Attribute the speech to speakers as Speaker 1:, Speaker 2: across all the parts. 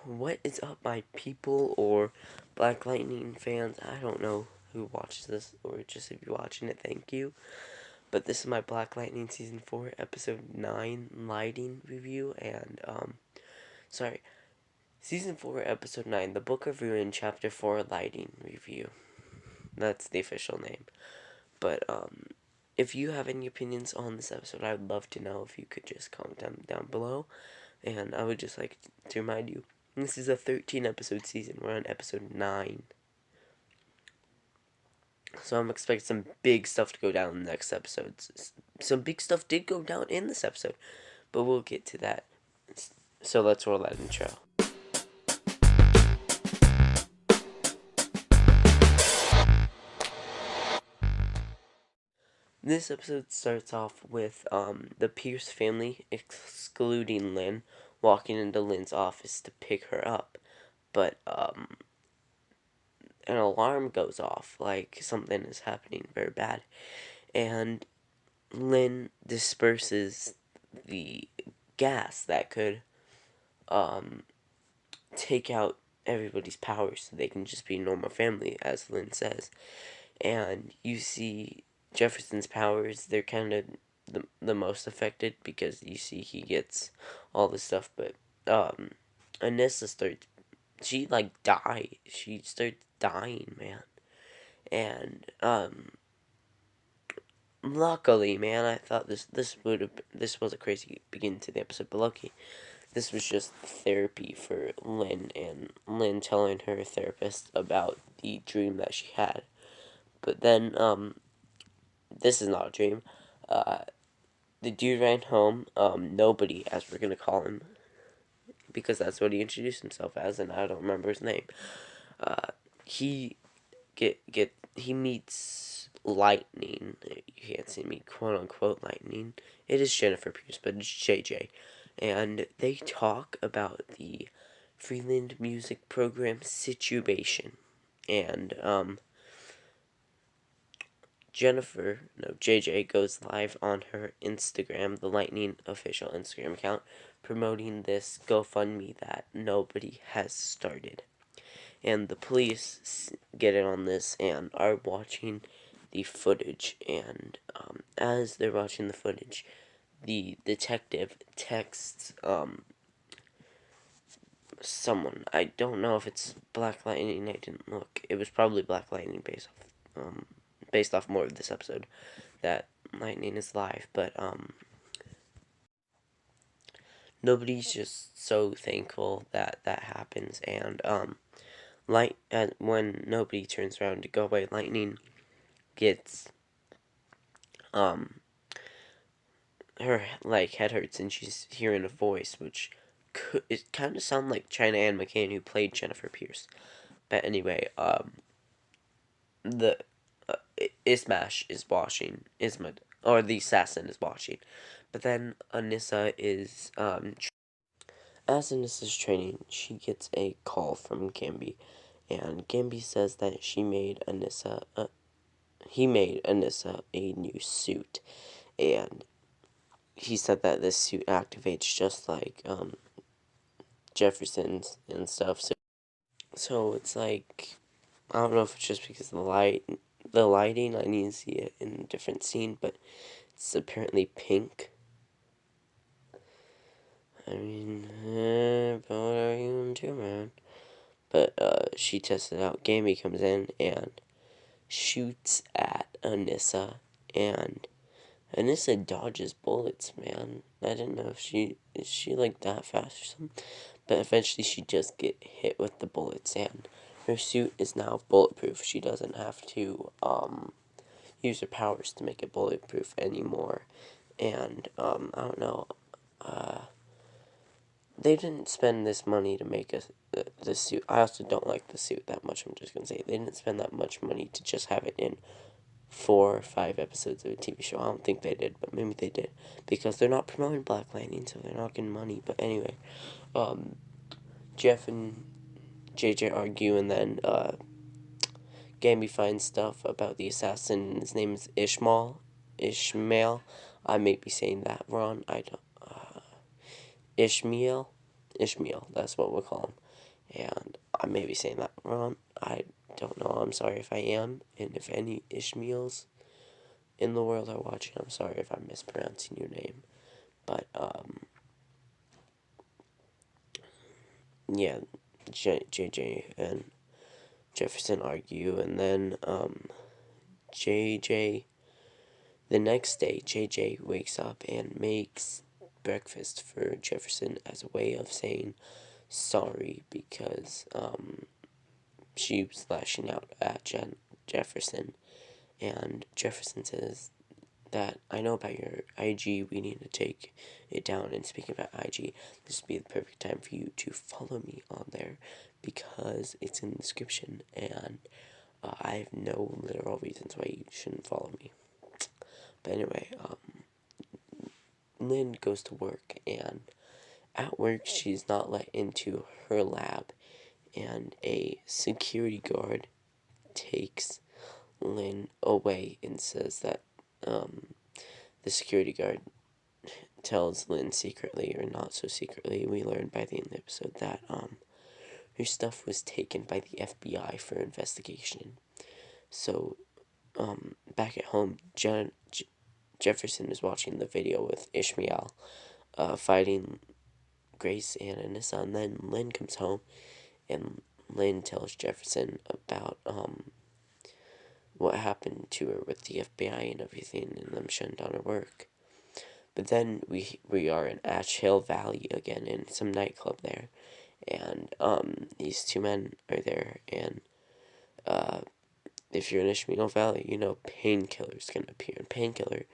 Speaker 1: What is up, my people, or Black Lightning fans? I don't know who watches this, or just if you're watching it, thank you. But this is my Black Lightning Season 4, Episode 9 Lyding review, and, sorry, Season 4, Episode 9, The Book of Ruin, Chapter 4 Lyding review. That's the official name. But, if you have any opinions on this episode, I would love to know. If you could just comment them down below. And I would just like to remind you, this is a 13 episode season. We're on episode 9. So I'm expecting some big stuff to go down in the next episodes. Some big stuff did go down in this episode, but we'll get to that. So let's roll that intro. This episode starts off with the Pierce family, excluding Lynn, walking into Lynn's office to pick her up. But an alarm goes off, like something is happening very bad. And Lynn disperses the gas that could take out everybody's powers so they can just be a normal family, as Lynn says. And you see Jefferson's powers, they're kind of the most affected, because you see he gets all this stuff, but Anissa starts, she starts dying, man. And luckily, man, I thought this was a crazy beginning to the episode, but lucky, this was just therapy for Lynn, and Lynn telling her therapist about the dream that she had. But then, this is not a dream. The dude ran home, nobody, as we're gonna call him, because that's what he introduced himself as, and I don't remember his name. He meets Lightning. You can't see me, quote unquote Lightning. It is Jennifer Pierce, but it's JJ. And they talk about the Freeland music program situation. And JJ goes live on her Instagram, the Lightning official Instagram account, promoting this GoFundMe that nobody has started. And the police get in on this and are watching the footage. And as they're watching the footage, the detective texts someone. I don't know if it's Black Lightning. I didn't look. It was probably Black Lightning based off more of this episode, that Lightning is live. But nobody's just so thankful that that happens. And when nobody turns around to go away, Lightning gets her head hurts, and she's hearing a voice, which it kind of sound like China Ann McCain, who played Jennifer Pierce. But anyway, the Ismash is watching, or the assassin is watching. But then Anissa is as Anissa's training, she gets a call from Gamby, and Gamby says that he made Anissa a new suit, and he said that this suit activates just like Jefferson's and stuff. So it's like, I don't know if it's just because of the lighting. I need to see it in a different scene, but it's apparently pink. I mean, but what are you gonna do, man? But she tests it out. Gammy comes in and shoots at Anissa, and Anissa dodges bullets, man. I didn't know if is she like that fast or something. But eventually she just get hit with the bullets, and her suit is now bulletproof. She doesn't have to use her powers to make it bulletproof anymore. And I don't know. They didn't spend this money to make the suit. I also don't like the suit that much. I'm just gonna say they didn't spend that much money to just have it in 4 or 5 episodes of a TV show. I don't think they did, but maybe they did, because they're not promoting Black Lightning, so they're not getting money. But anyway, Jeff and JJ argue, and then Gamby finds stuff about the assassin. His name is Ishmael. I may be saying that wrong. I don't. Ishmael. That's what we'll call him. and I may be saying that wrong. I don't know. I'm sorry if I am, and if any Ishmaels in the world are watching, I'm sorry if I'm mispronouncing your name. But yeah, JJ and Jefferson argue, and then JJ. The next day, JJ wakes up and makes breakfast for Jefferson as a way of saying sorry because she was lashing out at Jefferson, and Jefferson says that I know about your IG, we need to take it down. And speaking about IG, this would be the perfect time for you to follow me on there because it's in the description, and I have no literal reasons why you shouldn't follow me. But anyway, Lynn goes to work, and at work she's not let into her lab, and a security guard takes Lynn away and says that the security guard tells Lynn secretly, or not so secretly, we learned by the end of the episode that her stuff was taken by the FBI for investigation. So back at home, Jefferson is watching the video with Ishmael fighting Grace and Anissa, and then Lynn comes home, and Lynn tells Jefferson about what happened to her with the FBI and everything, and them shutting down her work. But then we are in Ash Hill Valley again, in some nightclub there, and these two men are there, and if you're in Ishmael Valley, you know Painkiller's gonna appear, and Painkiller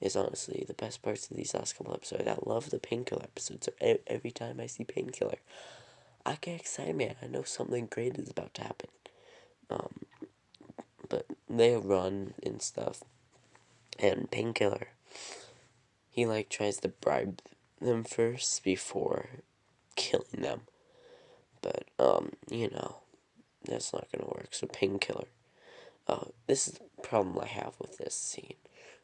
Speaker 1: is honestly the best parts of these last couple episodes. I love the Painkiller episodes. Every time I see Painkiller, I get excited, man. I know something great is about to happen. But they run and stuff, and Painkiller, he like tries to bribe them first before killing them. But you know, that's not gonna work. So Painkiller. This is the problem I have with this scene.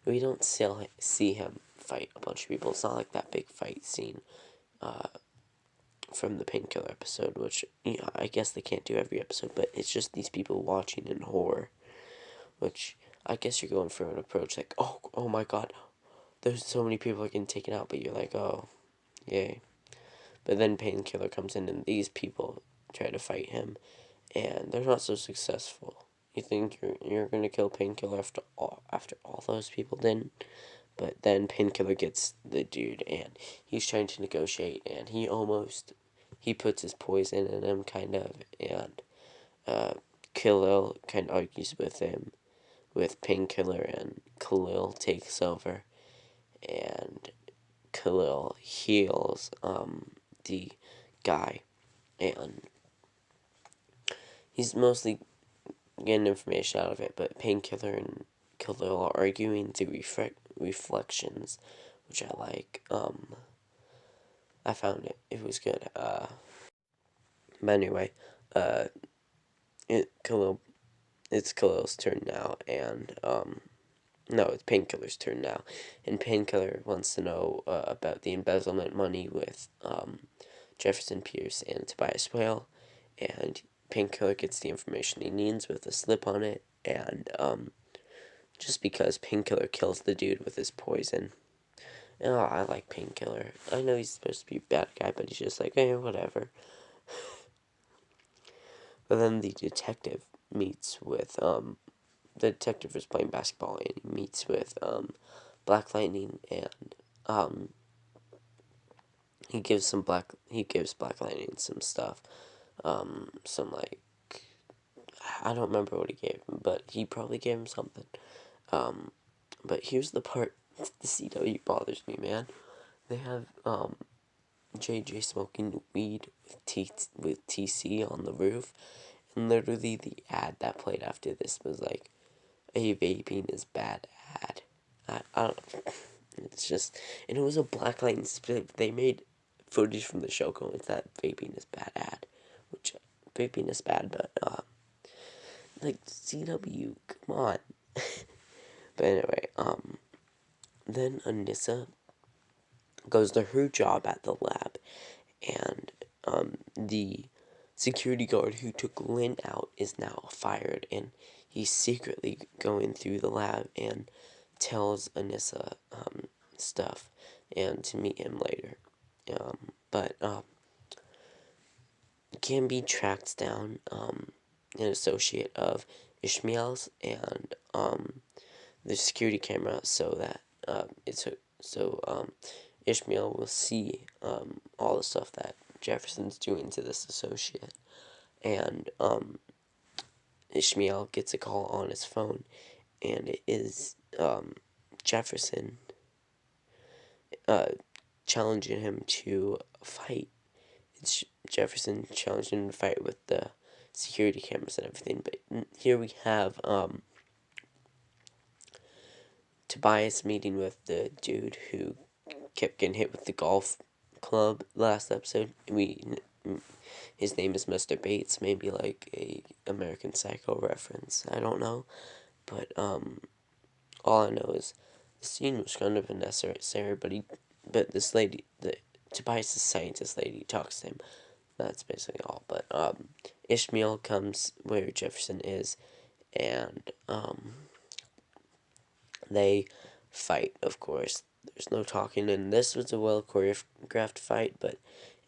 Speaker 1: We don't see him fight a bunch of people. It's not like that big fight scene from the Painkiller episode, which, you know, I guess they can't do every episode, but it's just these people watching in horror, which I guess you're going for an approach like, oh my god, there's so many people are getting taken out, but you're like, oh, yay. But then Painkiller comes in, and these people try to fight him, and they're not so successful. You think you're gonna kill Painkiller after all those people didn't? But then Painkiller gets the dude, and he's trying to negotiate, and he puts his poison in him, kind of, and Khalil kind of argues with him, with Painkiller, and Khalil takes over, and Khalil heals the guy, and he's mostly getting information out of it, but Painkiller and Khalil are arguing through reflections, which I like. I found it was good. But anyway, uh, it's Khalil's turn now, and no, it's Painkiller's turn now, and Painkiller wants to know about the embezzlement money with Jefferson Pierce and Tobias Whale, and Painkiller gets the information he needs with a slip on it, and just because Painkiller kills the dude with his poison. Oh, I like Painkiller. I know he's supposed to be a bad guy, but he's just like, whatever. But then the detective meets with, the detective is playing basketball, and he meets with, Black Lightning, and, he gives Black Lightning some stuff, some, like, I don't remember what he gave him, but he probably gave him something. But here's the part, the CW bothers me, man. They have, JJ smoking weed with TC on the roof, and literally the ad that played after this was like, a vaping is bad ad. I don't, it's just, and it was a Black Lightning split. They made footage from the show going, it's that vaping is bad ad, which, vaping is bad, but, like, CW, come on. But anyway, then Anissa goes to her job at the lab, and the security guard who took Lynn out is now fired, and he's secretly going through the lab and tells Anissa stuff and to meet him later. But Gambi tracks down an associate of Ishmael's and the security camera so that Ishmael will see all the stuff that Jefferson's doing to this associate, and Ishmael gets a call on his phone, and it is Jefferson challenging him to fight. It's Jefferson challenging him to fight with the security cameras and everything. But here we have Tobias meeting with the dude who kept getting hit with the golf club last episode. His name is Mr. Bates, maybe like a American Psycho reference. I don't know, but all I know is the scene was kind of unnecessary. But this lady, the Tobias' scientist lady, talks to him. That's basically all. But Ishmael comes where Jefferson is, and they fight. Of course, there's no talking, and this was a well choreographed fight, but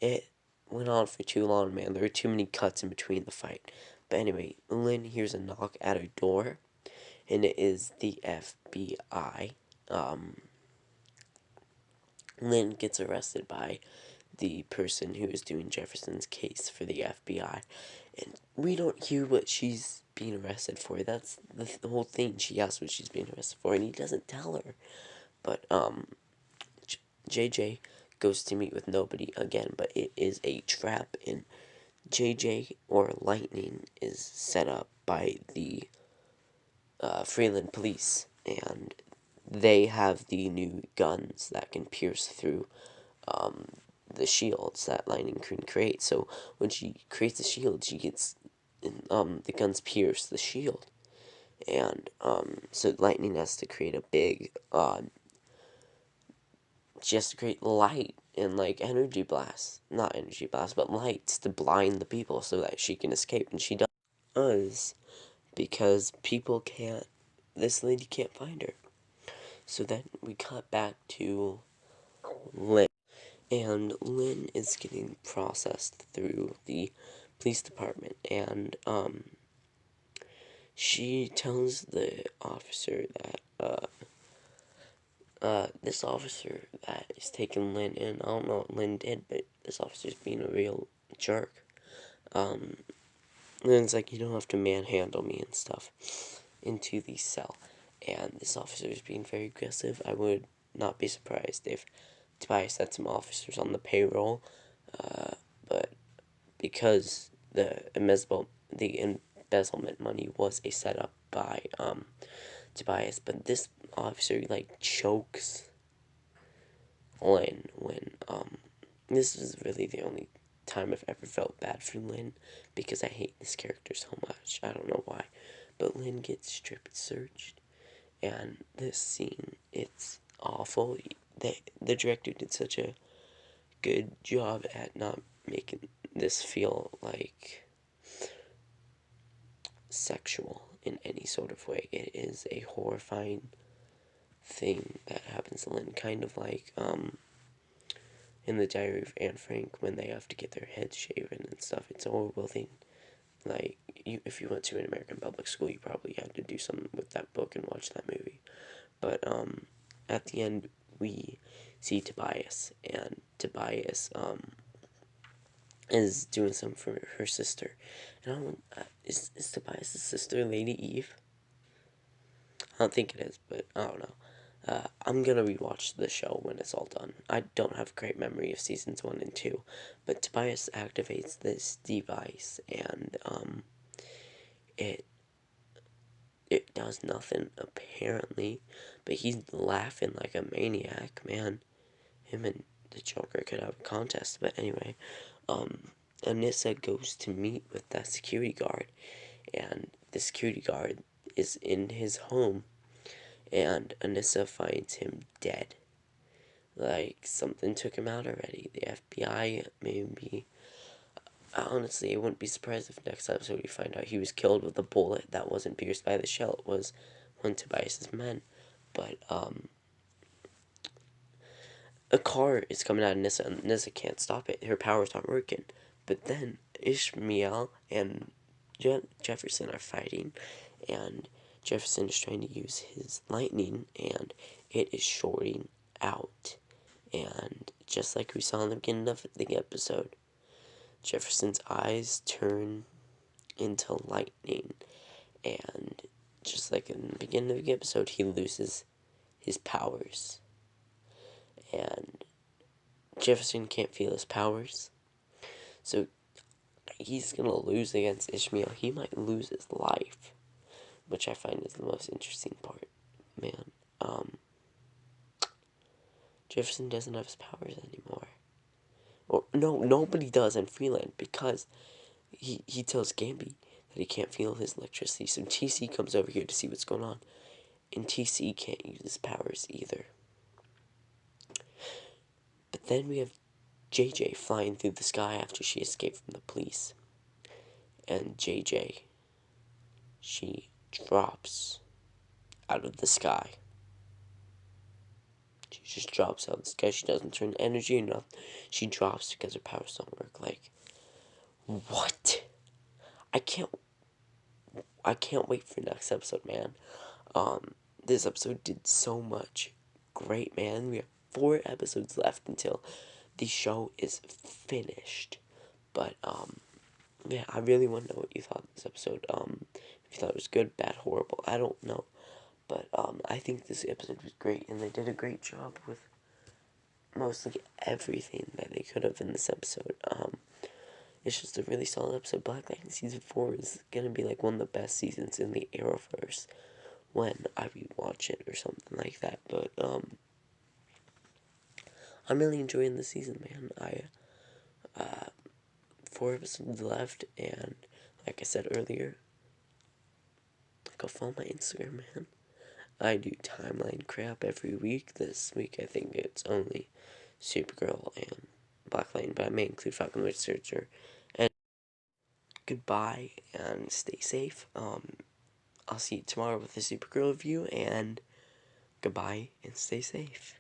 Speaker 1: it went on for too long, man. There were too many cuts in between the fight. But anyway, Lynn hears a knock at her door, and it is the FBI. Lynn gets arrested by the person who is doing Jefferson's case for the FBI, and we don't hear what she's being arrested for. That's the whole thing. She asks what she's being arrested for, and he doesn't tell her. But JJ goes to meet with nobody again, but it is a trap, and JJ or Lightning is set up by the Freeland police, and they have the new guns that can pierce through the shields that Lightning can create. So when she creates a shield, she gets the guns pierce the shield, and so Lightning has to create a big she has to create light and like energy blasts, not energy blasts, but lights to blind the people so that she can escape, and she does because people can't. This lady can't find her. So then we cut back to Lynn. And Lynn is getting processed through the police department, and she tells the officer that this officer that is taking Lynn in, I don't know what Lynn did, but this officer's being a real jerk. Lynn's like, you don't have to manhandle me and stuff into the cell, and this officer is being very aggressive. I would not be surprised if Tobias had some officers on the payroll, but because the embezzlement money was a setup by Tobias, but this officer like chokes Lynn when this is really the only time I've ever felt bad for Lynn, because I hate this character so much. I don't know why, but Lynn gets strip searched, and this scene, it's awful. The director did such a good job at not making this feel like sexual in any sort of way. It is a horrifying thing that happens to Lynn, kind of like in the Diary of Anne Frank when they have to get their heads shaven and stuff. It's a horrible thing. Like, if you went to an American public school, you probably had to do something with that book and watch that movie. But at the end, we see Tobias, and Tobias is doing something for her sister. And I don't, is Tobias' sister Lady Eve? I don't think it is, but I don't know. I'm gonna rewatch the show when it's all done. I don't have a great memory of seasons 1 and 2, but Tobias activates this device, and it does nothing apparently, but he's laughing like a maniac, man. Him and the Joker could have a contest, but anyway, Anissa goes to meet with that security guard, and the security guard is in his home, and Anissa finds him dead. Like, something took him out already. The FBI maybe honestly, I wouldn't be surprised if next episode we find out he was killed with a bullet that wasn't pierced by the shell. It was one of Tobias's men. But, a car is coming out of Nissa, and Nissa can't stop it. Her powers aren't working. But then Ishmael and Jefferson are fighting, and Jefferson is trying to use his lightning, and it is shorting out. And just like we saw in the beginning of the episode, Jefferson's eyes turn into lightning, and just like in the beginning of the episode, he loses his powers. And Jefferson can't feel his powers, so he's gonna lose against Ishmael. He might lose his life, which I find is the most interesting part. Man, Jefferson doesn't have his powers anymore. Or no, nobody does in Freeland, because he tells Gamby that he can't feel his electricity. So TC comes over here to see what's going on, and TC can't use his powers either. But then we have JJ flying through the sky after she escaped from the police. And JJ, she drops out of the sky. She just drops out of the sky. She doesn't turn energy or nothing. She drops because her powers don't work. Like, what? I can't wait for next episode, man. This episode did so much great, man. We have 4 episodes left until the show is finished. But, yeah, I really want to know what you thought of this episode. If you thought it was good, bad, horrible, I don't know. But, I think this episode was great, and they did a great job with mostly everything that they could have in this episode. It's just a really solid episode. Black Lightning Season 4 is gonna be like one of the best seasons in the Arrowverse when I rewatch it or something like that. But, I'm really enjoying the season, man. 4 episodes left, and like I said earlier, go follow my Instagram, man. I do timeline crap every week. This week, I think it's only Supergirl and Black Lightning, but I may include Falcon Witch Searcher. And goodbye, and stay safe. I'll see you tomorrow with the Supergirl review, and goodbye, and stay safe.